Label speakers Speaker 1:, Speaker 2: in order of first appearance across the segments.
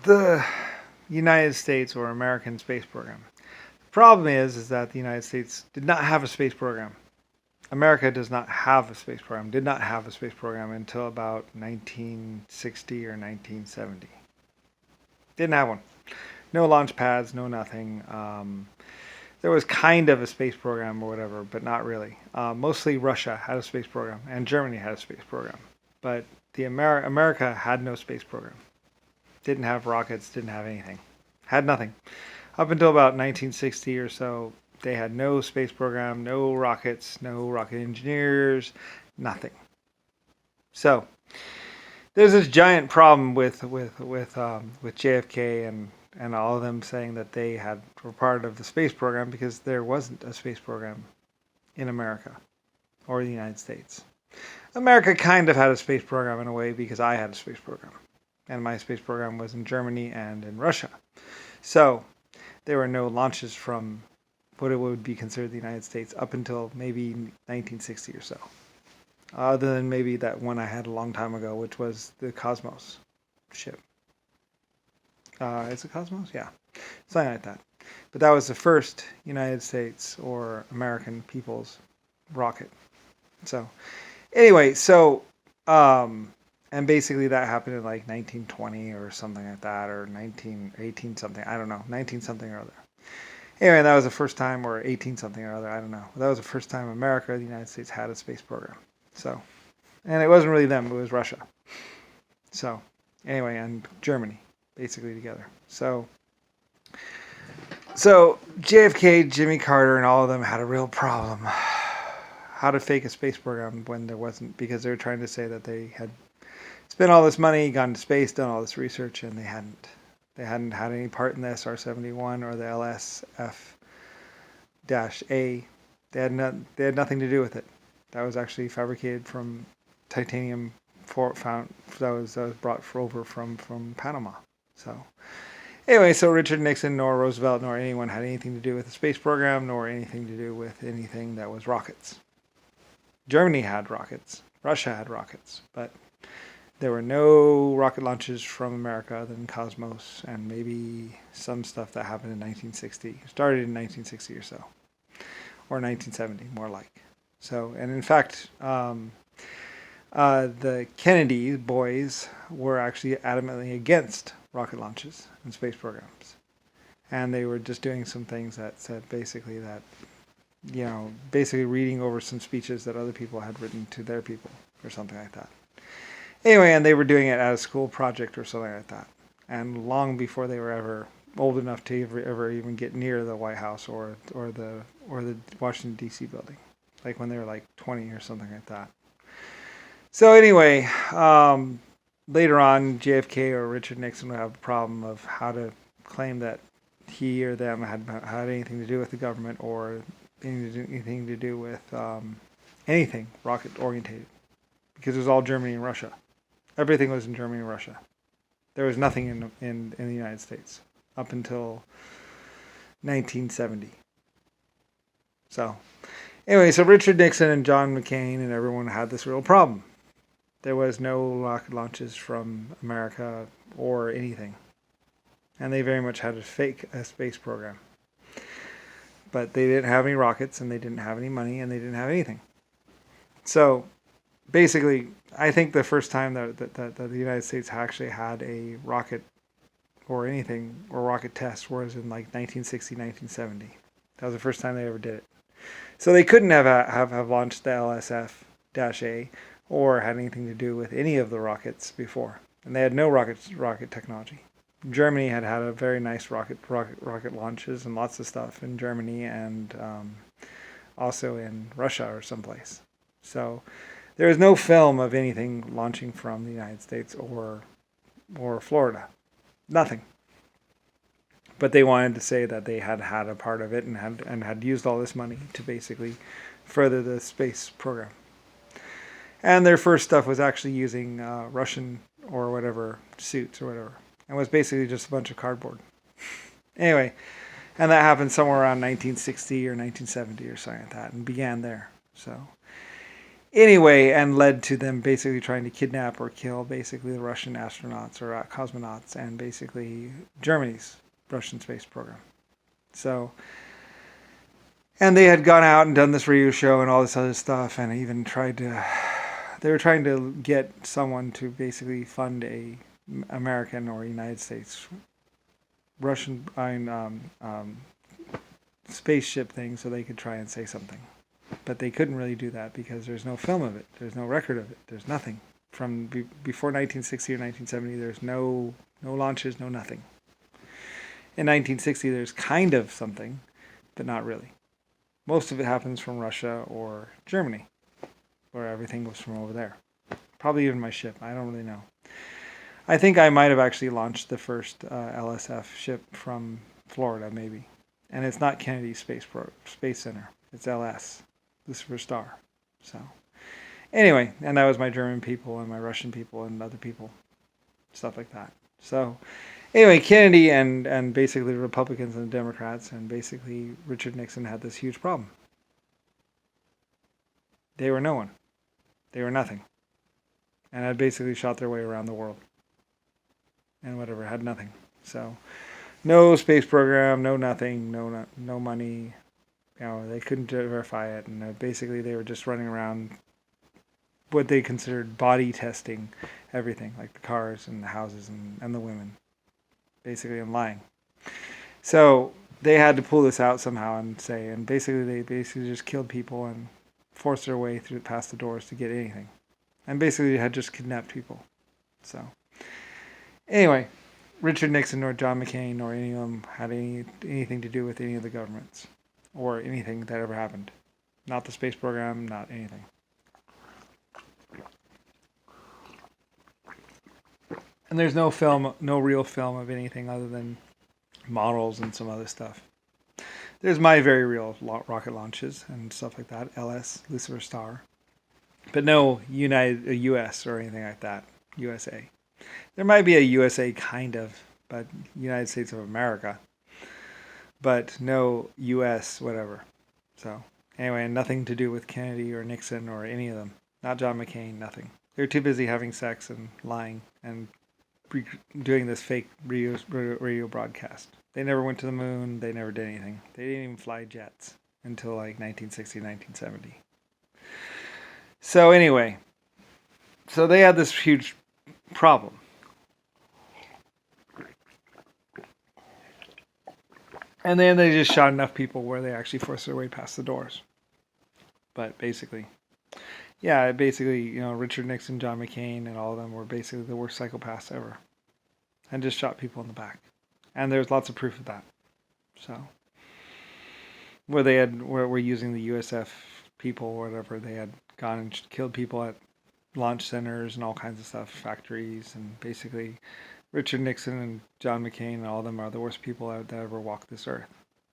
Speaker 1: the United States or American space program. The problem is that the United States did not have a space program. America does not have a space program, did not have a space program until about 1960 or 1970. Didn't have one. No launch pads, no nothing. There was kind of a space program or whatever, but not really. Mostly Russia had a space program, and Germany had a space program. But America had no space program. Didn't have rockets, didn't have anything. Had nothing. Up until about 1960 or so, they had no space program, no rockets, no rocket engineers, nothing. So there's this giant problem with JFK and all of them saying that they were part of the space program because there wasn't a space program in America or the United States. America kind of had a space program in a way because I had a space program, and my space program was in Germany and in Russia. So there were no launches from what it would be considered the United States up until maybe 1960 or so. Other than maybe that one I had a long time ago, which was the Cosmos ship. Is it Cosmos? Yeah, something like that. But that was the first United States or American people's rocket. So anyway, and basically that happened in like 1920 or something like that, or 1918 something. I don't know, 19 something or other. Anyway, that was the first time, or 18 something or other. I don't know. That was the first time America, the United States, had a space program. So, and it wasn't really them; it was Russia. So, anyway, and Germany, basically together. So JFK, Jimmy Carter, and all of them had a real problem. How to fake a space program when there wasn't, because they were trying to say that they had spent all this money, gone to space, done all this research, and they hadn't. They hadn't had any part in the SR-71 or the LSF-A. They had nothing to do with it. That was actually fabricated from titanium that was brought over from Panama. So anyway, so Richard Nixon nor Roosevelt nor anyone had anything to do with the space program, nor anything to do with anything that was rockets. Germany had rockets. Russia had rockets, but there were no rocket launches from America other than Cosmos and maybe some stuff that happened in 1960. Started in 1960 or so, or 1970, more like. So, and in fact, the Kennedy boys were actually adamantly against rocket launches and space programs, and they were just doing some things that said basically that, basically reading over some speeches that other people had written to their people or something like that. Anyway, and they were doing it as a school project or something like that. And long before they were ever old enough to ever even get near the White House or the Washington D.C. building, like when they were like 20 or something like that. So anyway, later on, JFK or Richard Nixon would have a problem of how to claim that he or them had anything to do with the government or anything to do with anything rocket orientated, because it was all Germany and Russia. Everything was in Germany and Russia. There was nothing in the United States up until 1970. So anyway, so Richard Nixon and John McCain and everyone had this real problem. There was no rocket launches from America or anything. And they very much had to fake a space program. But they didn't have any rockets, and they didn't have any money, and they didn't have anything. So basically, I think the first time that the United States actually had a rocket or anything, or rocket test, was in like 1960, 1970. That was the first time they ever did it. So they couldn't have launched the LSF-A or had anything to do with any of the rockets before. And they had no rocket technology. Germany had a very nice rocket launches and lots of stuff in Germany and also in Russia or someplace. So there was no film of anything launching from the United States or Florida. Nothing. But they wanted to say that they had a part of it and had used all this money to basically further the space program. And their first stuff was actually using Russian or whatever suits or whatever. And was basically just a bunch of cardboard. Anyway, and that happened somewhere around 1960 or 1970 or something like that, and began there. So Anyway, and led to them basically trying to kidnap or kill basically the Russian astronauts or cosmonauts and basically Germany's Russian space program. So, and they had gone out and done this radio show and all this other stuff, and even they were trying to get someone to basically fund a American or United States Russian spaceship thing so they could try and say something. But they couldn't really do that because there's no film of it. There's no record of it. There's nothing. From before 1960 or 1970, there's no launches, no nothing. In 1960, there's kind of something, but not really. Most of it happens from Russia or Germany, where everything was from over there. Probably even my ship. I don't really know. I think I might have actually launched the first LSF ship from Florida, maybe. And it's not Kennedy Space Center. It's LS, Lucifer Star. So, anyway, and that was my German people and my Russian people and other people, stuff like that. So, anyway, Kennedy and basically the Republicans and the Democrats and basically Richard Nixon had this huge problem. They were no one. They were nothing. And had basically shot their way around the world. And whatever, had nothing. So, no space program, no nothing, no money. You know, they couldn't verify it, and basically they were just running around what they considered body testing everything, like the cars and the houses and the women, basically, and lying. So they had to pull this out somehow and basically they just killed people and forced their way through past the doors to get anything, and basically had just kidnapped people. So anyway, Richard Nixon nor John McCain nor any of them had anything to do with any of the governments or anything that ever happened. Not the space program, not anything. And there's no real film of anything other than models and some other stuff. There's my very real rocket launches and stuff like that, LS, Lucifer Star. But no US or anything like that, USA. There might be a USA kind of, but United States of America. But no US, whatever. So, anyway, nothing to do with Kennedy or Nixon or any of them. Not John McCain, nothing. They're too busy having sex and lying and doing this fake radio broadcast. They never went to the moon. They never did anything. They didn't even fly jets until like 1960, 1970. So anyway, so they had this huge problem. And then they just shot enough people where they actually forced their way past the doors. But basically, Richard Nixon, John McCain, and all of them were basically the worst psychopaths ever. And just shot people in the back. And there's lots of proof of that. So, where we're using the USF people or whatever, they had gone and killed people at launch centers and all kinds of stuff, factories, and basically Richard Nixon and John McCain and all of them are the worst people that ever walked this earth.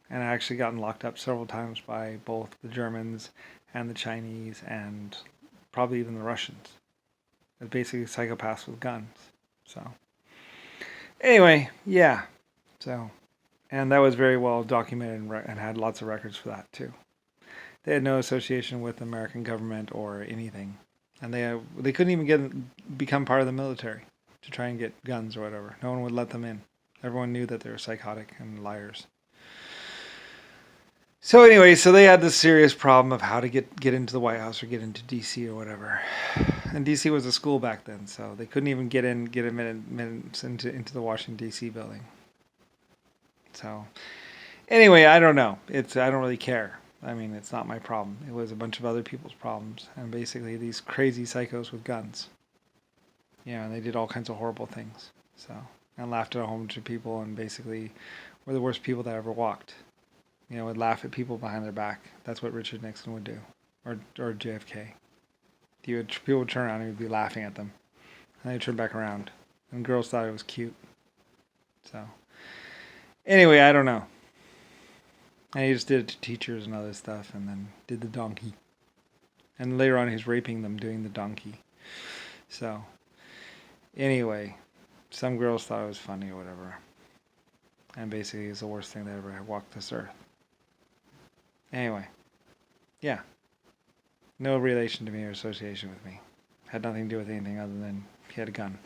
Speaker 1: And I actually gotten locked up several times by both the Germans and the Chinese and probably even the Russians. They're basically psychopaths with guns. So, anyway, yeah. So, and that was very well documented and had lots of records for that too. They had no association with the American government or anything. And they couldn't even become part of the military to try and get guns or whatever. No one would let them in. Everyone knew that they were psychotic and liars. So anyway, so they had this serious problem of how to get into the White House or get into D.C. or whatever. And D.C. was a school back then, so they couldn't even get admittance into the Washington, D.C. building. So anyway, I don't know. I don't really care. I mean, it's not my problem. It was a bunch of other people's problems. And basically these crazy psychos with guns. Yeah, and they did all kinds of horrible things. So, and laughed at a whole bunch of people and basically were the worst people that ever walked. Would laugh at people behind their back. That's what Richard Nixon would do. Or JFK. People would turn around and he'd be laughing at them. And they'd turn back around. And girls thought it was cute. So, anyway, I don't know. And he just did it to teachers and other stuff, and then did the donkey. And later on, he's raping them doing the donkey. So, anyway, some girls thought it was funny or whatever. And basically, it's the worst thing that ever walked this earth. Anyway, yeah. No relation to me or association with me. Had nothing to do with anything other than he had a gun.